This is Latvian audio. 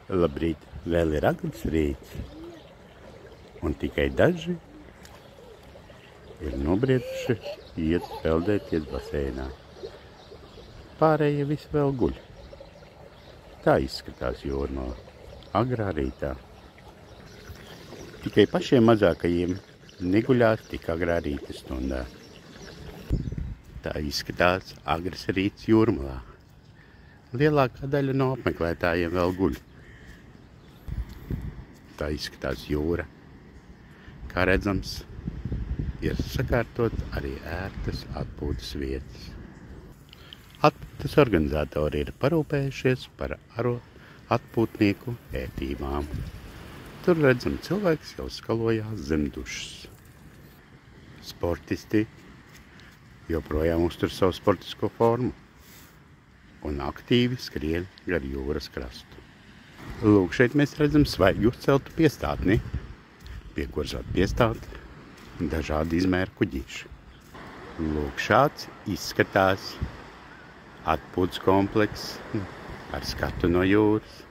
Labrīt, vēl ir agrs rīts, un tikai daži ir nobrieduši iet peldēties baseinā. Pārējie visi vēl guļ. Tā izskatās Jūrmala agrā rītā. Tikai pašiem mazākajiem neguļās tik agrā rīta stundā. Tā izskatās agrs rīts Jūrmalā. Lielākā daļa no apmeklētājiem vēl guļ. Tā izskatās jūra. Kā redzams, ir sakārtot arī ērtas atpūtas vietas. Atpūtas organizatori ir parūpējušies par atpūtnieku ētībām. Tur redzam, cilvēks jau skalojās zem dušas. Sportisti joprojām uztur savu sportisko formu un aktīvi skrien gar jūras krastu. Lūk, šeit mēs redzam svaigi uzceltu piestātni, pie kuras var piestāt dažādi izmēra kuģīši. Lūk, šāds izskatās atpūtas komplekss ar skatu no jūras.